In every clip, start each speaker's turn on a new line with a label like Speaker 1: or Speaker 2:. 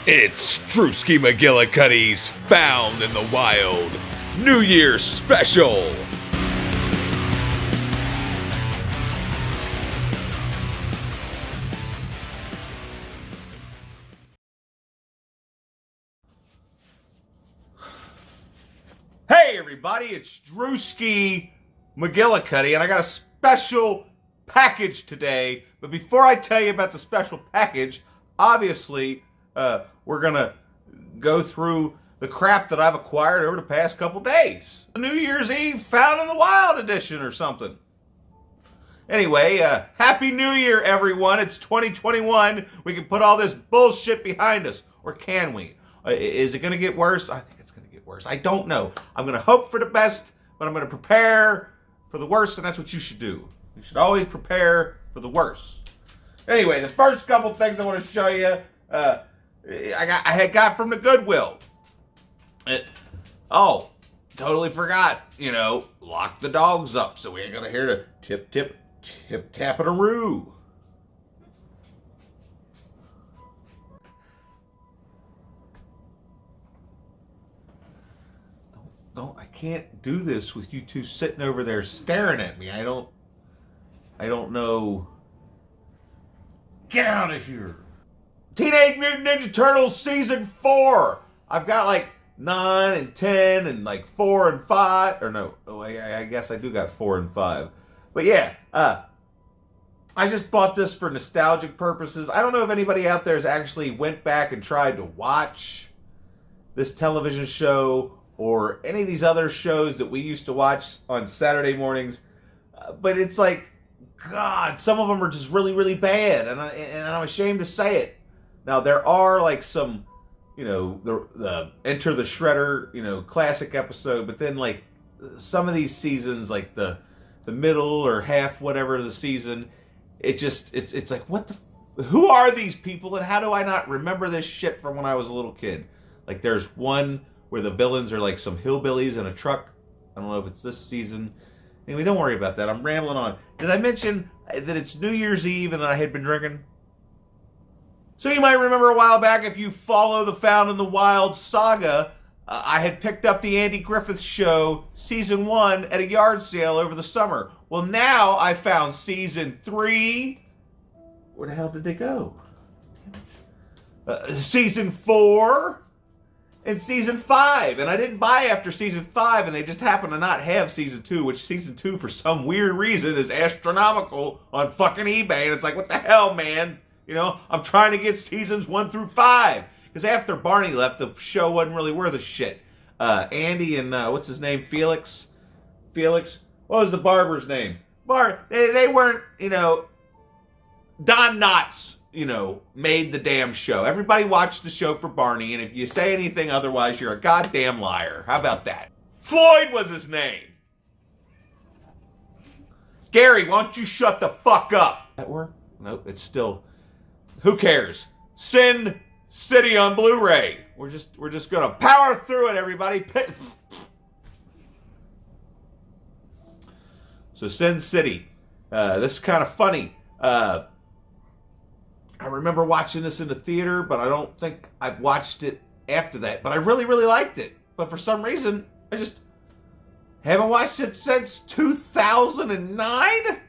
Speaker 1: It's Drewski McGillicuddy's Found in the Wild New Year's Special. Hey everybody, it's Drewski McGillicuddy, and I got a special package today. But before I tell you about the special package, obviously, we're gonna go through the crap that I've acquired over the past couple days. The New Year's Eve Found in the Wild edition or something. Anyway, Happy New Year, everyone. It's 2021. We can put all this bullshit behind us. Or can we? Is it gonna get worse? I think it's gonna get worse. I don't know. I'm gonna hope for the best, but I'm gonna prepare for the worst, and that's what you should do. You should always prepare for the worst. Anyway, the first couple things I want to show you, I had got from the Goodwill. Totally forgot. Lock the dogs up so we ain't gonna hear the tip tip tip tapping-a-roo. I can't do this with you two sitting over there staring at me. I don't know. Get out of here. Teenage Mutant Ninja Turtles Season 4. I've got like 9 and 10 and like 4 and 5. Or no, I guess I do got 4 and 5. But yeah, I just bought this for nostalgic purposes. I don't know if anybody out there has actually went back and tried to watch this television show or any of these other shows that we used to watch on Saturday mornings. But it's like, God, some of them are just really, really bad, and I'm ashamed to say it. Now, there are like some, the Enter the Shredder, classic episode, but then like some of these seasons, like the middle or half, whatever of the season, it's like, who are these people, and how do I not remember this shit from when I was a little kid? Like, there's one where the villains are like some hillbillies in a truck. I don't know if it's this season. Anyway, don't worry about that. I'm rambling on. Did I mention that it's New Year's Eve and that I had been drinking? So you might remember a while back, if you follow the Found in the Wild saga, I had picked up the Andy Griffith Show Season 1 at a yard sale over the summer. Well, now I found Season 3. Where the hell did they go? Season 4. And Season 5, and I didn't buy after Season 5, and they just happen to not have Season 2, which Season 2, for some weird reason, is astronomical on fucking eBay, and it's like, what the hell, man? I'm trying to get Seasons 1 through 5, because after Barney left, the show wasn't really worth a shit. Andy and, what's his name, Felix? What was the barber's name? They weren't, Don Knotts. Made the damn show. Everybody watched the show for Barney, and if you say anything otherwise, you're a goddamn liar. How about that? Floyd was his name. Gary, why don't you shut the fuck up? That work? Nope, it's still... Who cares? Sin City on Blu-ray. We're just gonna power through it, everybody. So Sin City. This is kind of funny. I remember watching this in the theater, but I don't think I've watched it after that. But I really, really liked it. But for some reason, I just haven't watched it since 2009?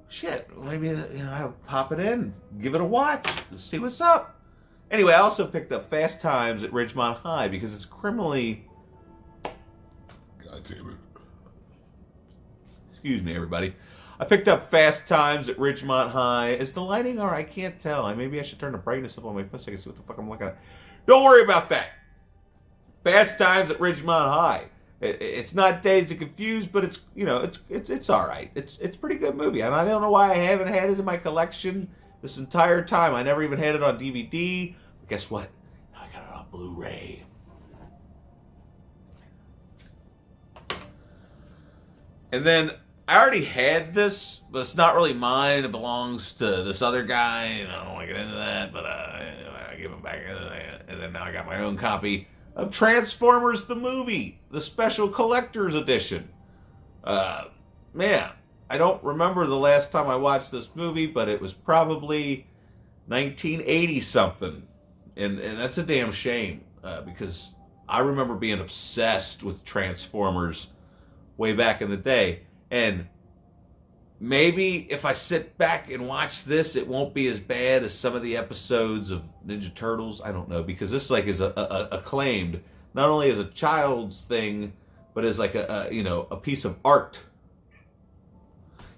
Speaker 1: Shit, maybe I'll pop it in, give it a watch, see what's up. Anyway, I also picked up Fast Times at Ridgemont High because it's criminally... God damn it. Excuse me, everybody. I picked up Fast Times at Ridgemont High. Is the lighting all right? I can't tell. Maybe I should turn the brightness up on my phone so I can see what the fuck I'm looking at. Don't worry about that. Fast Times at Ridgemont High. It's not Dazed and Confused, but it's all right. It's a pretty good movie, and I don't know why I haven't had it in my collection this entire time. I never even had it on DVD. But guess what? Now I got it on Blu-ray. And then I already had this, but it's not really mine. It belongs to this other guy, and I don't want to get into that, but I give him back. And then now I got my own copy of Transformers the Movie, the Special Collector's Edition. Man, I don't remember the last time I watched this movie, but it was probably 1980-something. And that's a damn shame, because I remember being obsessed with Transformers way back in the day. And maybe if I sit back and watch this, it won't be as bad as some of the episodes of Ninja Turtles. I don't know, because this like is acclaimed not only as a child's thing, but as like a piece of art.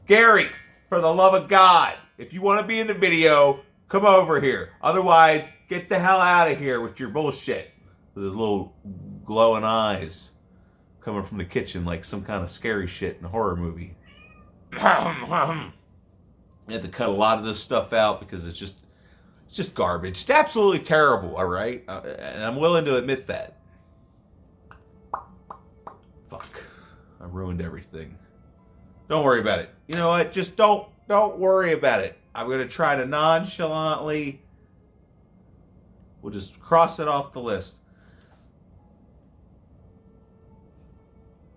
Speaker 1: Gary, for the love of God, if you want to be in the video, come over here. Otherwise, get the hell out of here with your bullshit. With his little glowing eyes coming from the kitchen like some kind of scary shit in a horror movie. I had to cut a lot of this stuff out because it's just garbage. It's absolutely terrible, all right? And I'm willing to admit that. Fuck. I ruined everything. Don't worry about it. You know what? Just don't worry about it. I'm going to try to nonchalantly... We'll just cross it off the list.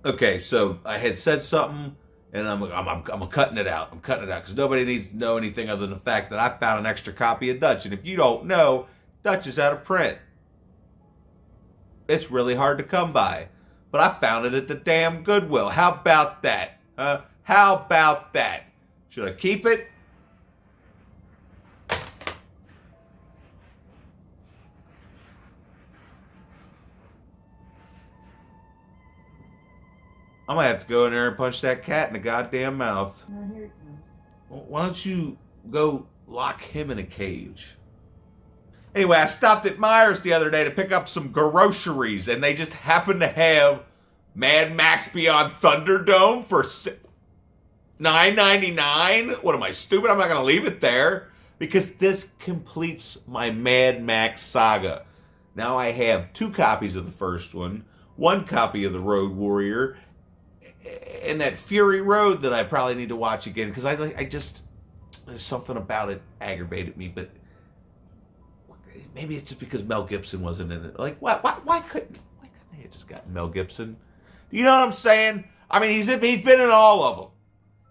Speaker 1: Okay, so I had said something, and I'm cutting it out. I'm cutting it out because nobody needs to know anything other than the fact that I found an extra copy of Dutch. And if you don't know, Dutch is out of print. It's really hard to come by. But I found it at the damn Goodwill. How about that? How about that? Should I keep it? I might have to go in there and punch that cat in the goddamn mouth.
Speaker 2: Oh, here it comes.
Speaker 1: Well, why don't you go lock him in a cage? Anyway, I stopped at Myers the other day to pick up some groceries, and they just happened to have Mad Max Beyond Thunderdome for $9.99. What am I, stupid? I'm not going to leave it there because this completes my Mad Max saga. Now I have 2 copies of the first one, 1 copy of the Road Warrior, and that Fury Road that I probably need to watch again because I just there's something about it aggravated me, but maybe it's just because Mel Gibson wasn't in it. Like, why couldn't they have just gotten Mel Gibson? Do you know what I'm saying? I mean, he's been in all of them,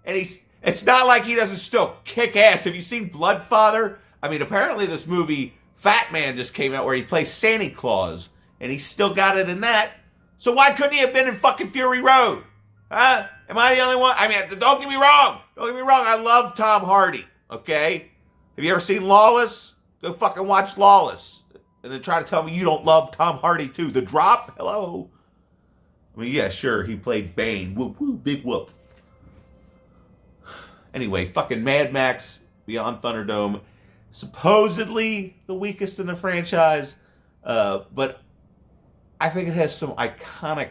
Speaker 1: and it's not like he doesn't still kick ass. Have you seen Bloodfather? I mean, apparently this movie Fat Man just came out where he plays Santa Claus, and he still got it in that. So why couldn't he have been in fucking Fury Road? Huh? Am I the only one? I mean, don't get me wrong. Don't get me wrong. I love Tom Hardy. Okay? Have you ever seen Lawless? Go fucking watch Lawless. And then try to tell me you don't love Tom Hardy too. The Drop? Hello? I mean, yeah, sure. He played Bane. Whoop, whoop, big whoop. Anyway, fucking Mad Max Beyond Thunderdome. Supposedly the weakest in the franchise. But I think it has some iconic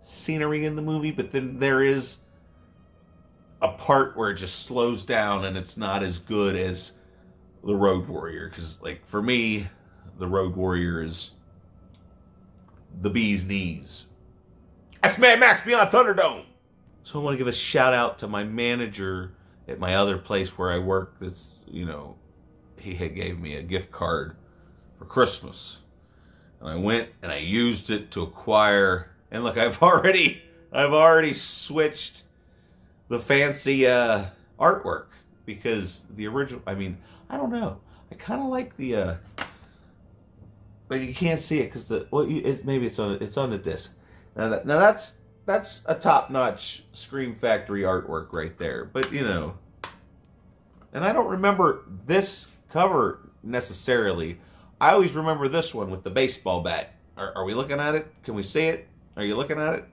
Speaker 1: scenery in the movie, but then there is a part where it just slows down and it's not as good as the Road Warrior. Because, like, for me, the Road Warrior is the bee's knees. That's Mad Max Beyond Thunderdome. So I want to give a shout out to my manager at my other place where I work. That's, you know, he had gave me a gift card for Christmas. And I went and I used it to acquire. And look, I've already switched the fancy artwork because the original. I mean, I don't know. I kind of like the. But you can't see it because maybe it's on the disc. Now that's a top-notch Scream Factory artwork right there. But you know, and I don't remember this cover necessarily. I always remember this one with the baseball bat. Are we looking at it? Can we see it? Are you looking at it?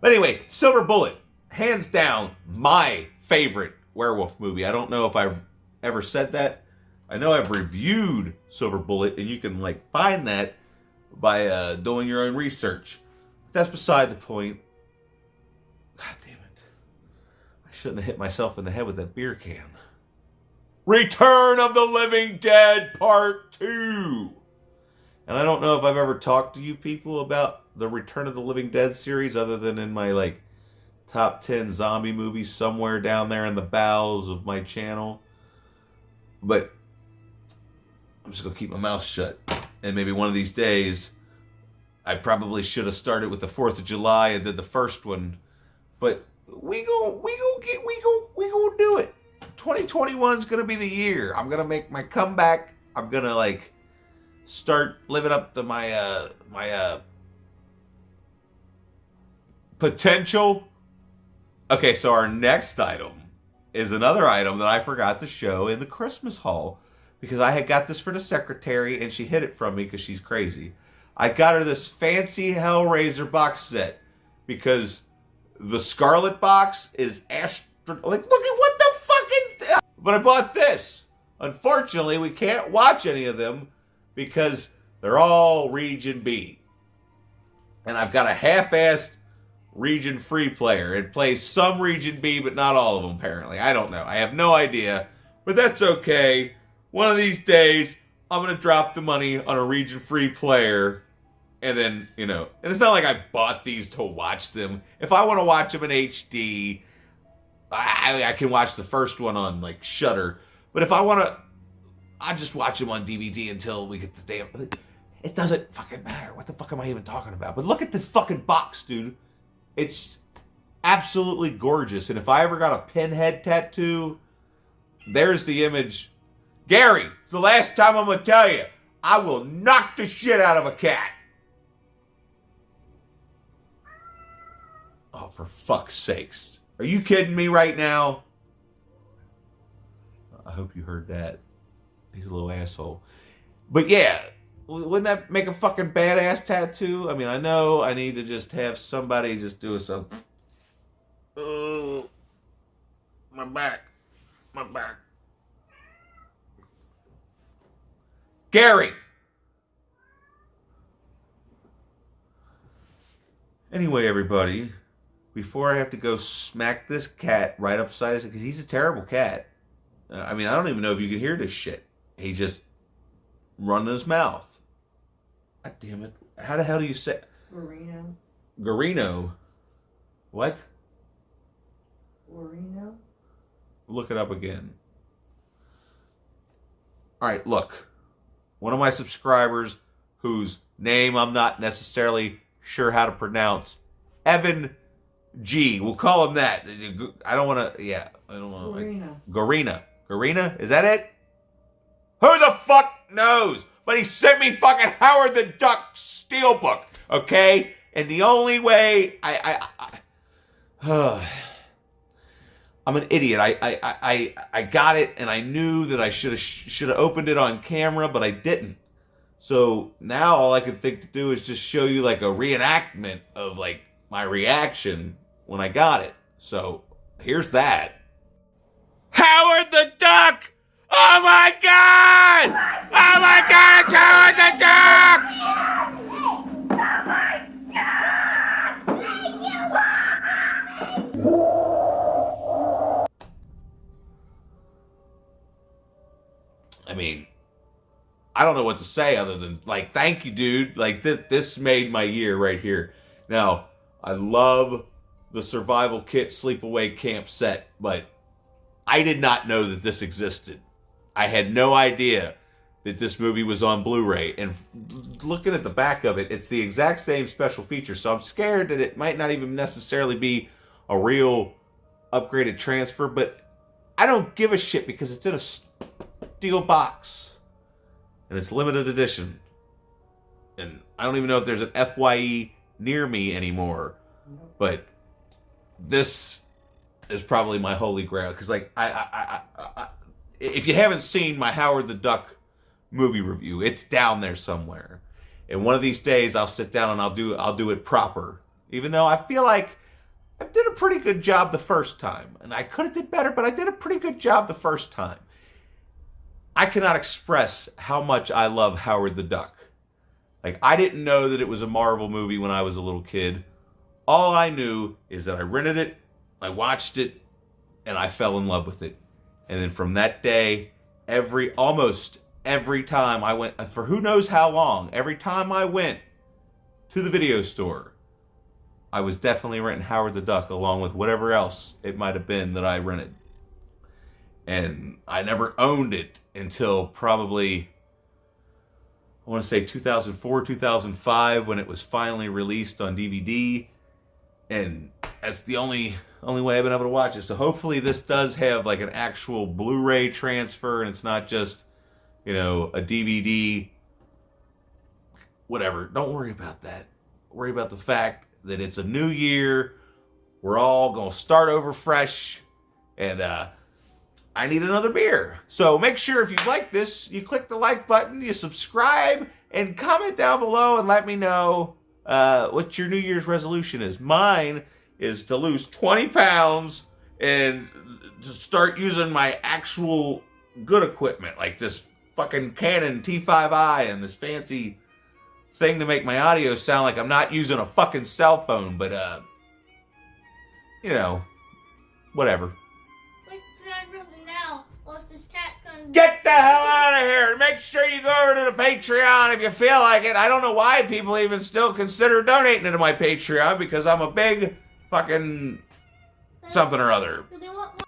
Speaker 1: But anyway, Silver Bullet, hands down, my favorite werewolf movie. I don't know if I've ever said that. I know I've reviewed Silver Bullet, and you can like find that by doing your own research. But that's beside the point. God damn it. I shouldn't have hit myself in the head with that beer can. Return of the Living Dead Part 2. And I don't know if I've ever talked to you people about the Return of the Living Dead series other than in my like top 10 zombie movies somewhere down there in the bowels of my channel. But I'm just going to keep my mouth shut. And maybe one of these days I probably should have started with the 4th of July and did the first one. But we gonna do it. 2021 is going to be the year. I'm going to make my comeback. I'm going to like start living up to my potential. Okay, so our next item is another item that I forgot to show in the Christmas haul because I had got this for the secretary and she hid it from me because she's crazy. I got her this fancy Hellraiser box set because the Scarlet box is like, look at what the fucking... But I bought this. Unfortunately, we can't watch any of them because they're all Region B. And I've got a half-assed Region Free player. It plays some Region B, but not all of them, apparently. I don't know. I have no idea. But that's okay. One of these days, I'm going to drop the money on a Region Free player. And then, you know, and it's not like I bought these to watch them. If I want to watch them in HD, I can watch the first one on, like, Shudder. But if I want to, I just watch them on DVD until we get the damn... It doesn't fucking matter. What the fuck am I even talking about? But look at the fucking box, dude. It's absolutely gorgeous. And if I ever got a pinhead tattoo, there's the image. Gary, it's the last time I'm going to tell you, I will knock the shit out of a cat. Oh, for fuck's sakes. Are you kidding me right now? I hope you heard that. He's a little asshole. But yeah, wouldn't that make a fucking badass tattoo? I mean, I know I need to just have somebody just do something. Oh, my back. My back. Gary! Anyway, everybody, before I have to go smack this cat right upside his head, because he's a terrible cat. I mean, I don't even know if you can hear this shit. He just running his mouth. God damn it. How the hell do you say...
Speaker 2: Gorena.
Speaker 1: Goreno? What?
Speaker 2: Gorena?
Speaker 1: Look it up again. Alright, look. One of my subscribers, whose name I'm not necessarily sure how to pronounce, Evan G. We'll call him that. I don't want to... Yeah. I don't want to...
Speaker 2: Gorena.
Speaker 1: Gorena. Gorena? Is that it? Who the fuck knows? But he sent me fucking Howard the Duck Steelbook, okay? And the only way I'm an idiot. I got it, and I knew that I should have opened it on camera, but I didn't. So now all I can think to do is just show you like a reenactment of like my reaction when I got it. So here's that. Howard the Duck! Oh my God! Oh my God! It's Howard the Duck! Oh my God! I mean, I don't know what to say other than like, thank you, dude. Like this made my year right here. Now, I love the survival kit sleepaway camp set, but I did not know that this existed. I had no idea that this movie was on Blu-ray. And looking at the back of it, it's the exact same special feature. So I'm scared that it might not even necessarily be a real upgraded transfer. But I don't give a shit because it's in a steel box. And it's limited edition. And I don't even know if there's an FYE near me anymore. But this is probably my holy grail. Because like, if you haven't seen my Howard the Duck movie review, it's down there somewhere. And one of these days, I'll sit down and I'll do it proper. Even though I feel like I did a pretty good job the first time, and I could have did better, but I did a pretty good job the first time. I cannot express how much I love Howard the Duck. Like, I didn't know that it was a Marvel movie when I was a little kid. All I knew is that I rented it, I watched it, and I fell in love with it. And then from that day, almost every time I went, for who knows how long, every time I went to the video store, I was definitely renting Howard the Duck along with whatever else it might have been that I rented. And I never owned it until probably, I want to say 2004, 2005, when it was finally released on DVD. And that's the only way I've been able to watch it. So hopefully this does have like an actual Blu-ray transfer and it's not just, you know, a DVD whatever. Don't worry about that. Worry about the fact that it's a new year. We're all going to start over fresh. And I need another beer. So make sure if you like this, you click the like button, you subscribe, and comment down below and let me know what your New Year's resolution is. Mine is to lose 20 pounds and to start using my actual good equipment, like this fucking Canon T5i and this fancy thing to make my audio sound like I'm not using a fucking cell phone, but you know, whatever.
Speaker 2: Now, this cat's gonna
Speaker 1: get the hell out of here. Make sure you go over to the Patreon if you feel like it. I don't know why people even still consider donating to my Patreon, because I'm a big fucking something or other.
Speaker 2: Do they want more?